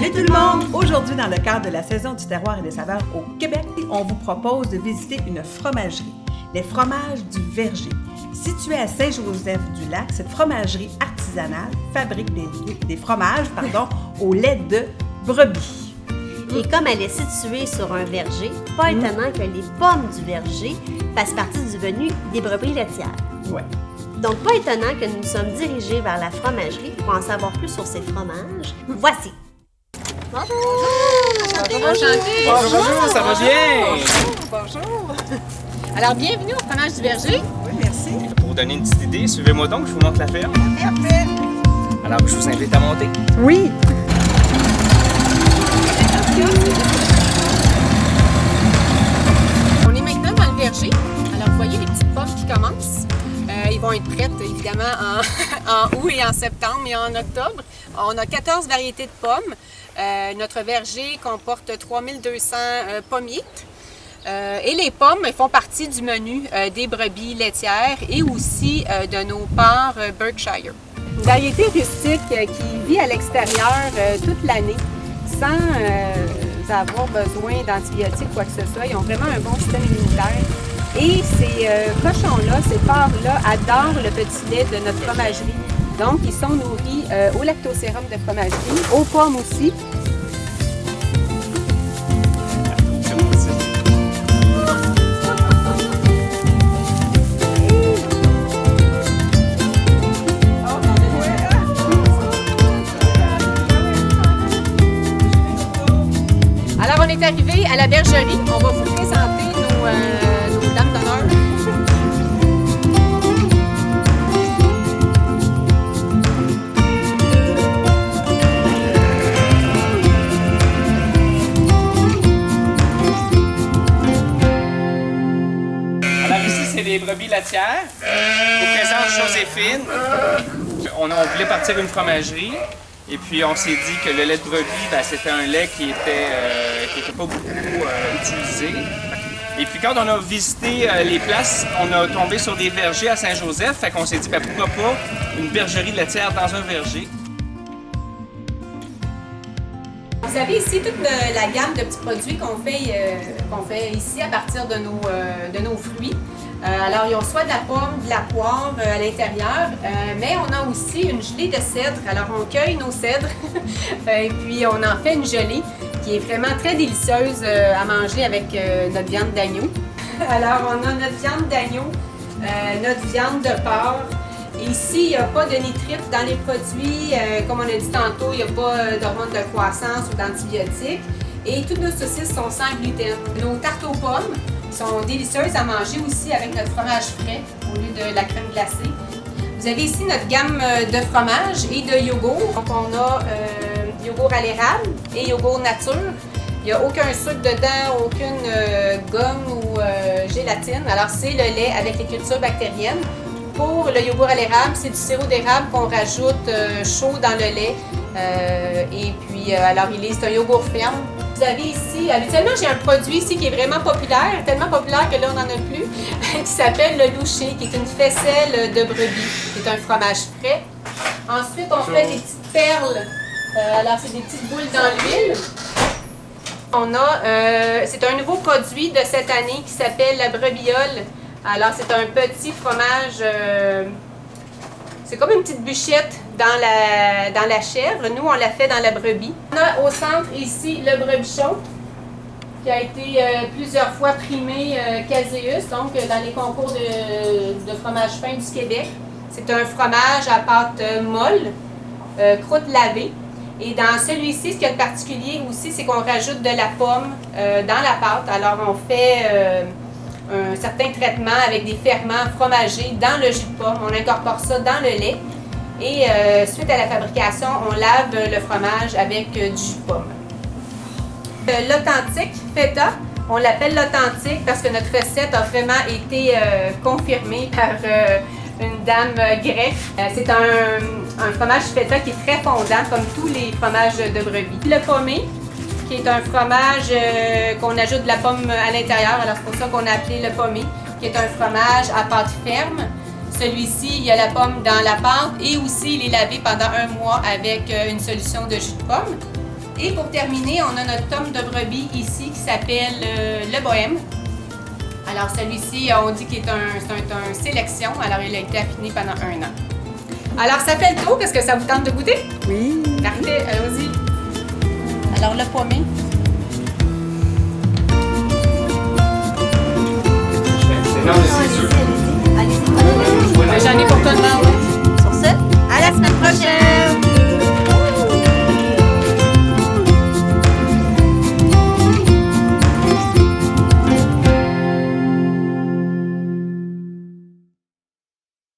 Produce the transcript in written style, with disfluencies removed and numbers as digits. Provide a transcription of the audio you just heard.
Salut tout le monde! Aujourd'hui, dans le cadre de la saison du terroir et des saveurs au Québec, on vous propose de visiter une fromagerie, les Fromages du Verger. Située à Saint-Joseph-du-Lac, cette fromagerie artisanale fabrique des fromages au lait de brebis. Et comme elle est située sur un verger, pas étonnant que les pommes du verger fassent partie du menu des brebis laitières. Ouais. Donc, pas étonnant que nous sommes dirigés vers la fromagerie pour en savoir plus sur ces fromages. Voici! Bonjour! Enchantée! Bonjour, ça va bien? Bonjour! Alors, bienvenue au Fromage du Verger. Oui, merci. Pour vous donner une petite idée, suivez-moi donc, je vous montre la ferme. Parfait. Alors, je vous invite à monter. Oui. On est maintenant dans le verger. Alors, vous voyez les petites pommes qui commencent. Ils vont être prêtes, évidemment, en août et en septembre et en octobre. On a 14 variétés de pommes. Notre verger comporte 3200 pommiers. Et les pommes font partie du menu des brebis laitières et aussi de nos porcs Berkshire. Une variété rustique qui vit à l'extérieur toute l'année sans avoir besoin d'antibiotiques ou quoi que ce soit. Ils ont vraiment un bon système immunitaire. Et ces cochons-là, ces porcs-là, adorent le petit lait de notre fromagerie. Donc, ils sont nourris au lactosérum de fromagerie, aux pommes aussi. Alors, on est arrivé à la bergerie. On va vous présenter nos dames d'honneur. Alors ici, c'est les brebis laitières. Je vous présente Joséphine. On voulait partir une fromagerie. Et puis on s'est dit que le lait de brebis, c'était un lait qui était pas beaucoup utilisé. Et puis quand on a visité les places, on a tombé sur des vergers à Saint-Joseph. Fait qu'on s'est dit pourquoi pas une bergerie laitière dans un verger. Vous avez ici toute la gamme de petits produits qu'on fait ici à partir de nos fruits. Alors, ils ont soit de la pomme, de la poire à l'intérieur, mais on a aussi une gelée de cèdre. Alors, on cueille nos cèdres et puis on en fait une gelée qui est vraiment très délicieuse à manger avec notre viande d'agneau. Alors, on a notre viande d'agneau, notre viande de porc. Et ici, il n'y a pas de nitrite dans les produits. Comme on a dit tantôt, il n'y a pas d'hormones de croissance ou d'antibiotiques. Et toutes nos saucisses sont sans gluten. Nos tartes aux pommes sont délicieuses à manger aussi avec notre fromage frais au lieu de la crème glacée. Vous avez ici notre gamme de fromage et de yogourt. Donc on a yogourt à l'érable et yogourt nature. Il n'y a aucun sucre dedans, aucune gomme ou gélatine. Alors c'est le lait avec les cultures bactériennes. Pour le yogourt à l'érable, c'est du sirop d'érable qu'on rajoute chaud dans le lait. Et puis, alors c'est un yogourt ferme. Vous avez ici, habituellement j'ai un produit ici qui est vraiment populaire, tellement populaire que là on n'en a plus, qui s'appelle le louché, qui est une faisselle de brebis. C'est un fromage frais. Ensuite, on fait des petites perles. Alors, c'est des petites boules dans l'huile. C'est un nouveau produit de cette année qui s'appelle la brebiole. Alors, c'est un petit fromage, c'est comme une petite bûchette dans la chèvre. Nous, on l'a fait dans la brebis. On a au centre ici le brebichon qui a été plusieurs fois primé Caseus, donc dans les concours de fromage fin du Québec. C'est un fromage à pâte molle, croûte lavée. Et dans celui-ci, ce qu'il y a de particulier aussi, c'est qu'on rajoute de la pomme dans la pâte. Alors, on fait un certain traitement avec des ferments fromagés dans le jus de pomme. On incorpore ça dans le lait. Et suite à la fabrication, on lave le fromage avec du jus de pomme. L'authentique feta, on l'appelle l'authentique parce que notre recette a vraiment été confirmée par une dame grecque. C'est un fromage feta qui est très fondant, comme tous les fromages de brebis. Le pommé, qui est un fromage qu'on ajoute de la pomme à l'intérieur, alors c'est pour ça qu'on a appelé le pommé, qui est un fromage à pâte ferme. Celui-ci, il y a la pomme dans la pâte et aussi il est lavé pendant 1 mois avec une solution de jus de pomme. Et pour terminer, on a notre tome de brebis ici qui s'appelle le Bohème. Alors celui-ci, on dit qu'il est un sélection, alors il a été affiné pendant 1 an. Alors ça fait le tour, est-ce que ça vous tente de goûter? Oui. Parfait, allons-y. Alors le pommé. Non, mais c'est sûr. Allez-y. J'en ai pour tout le monde.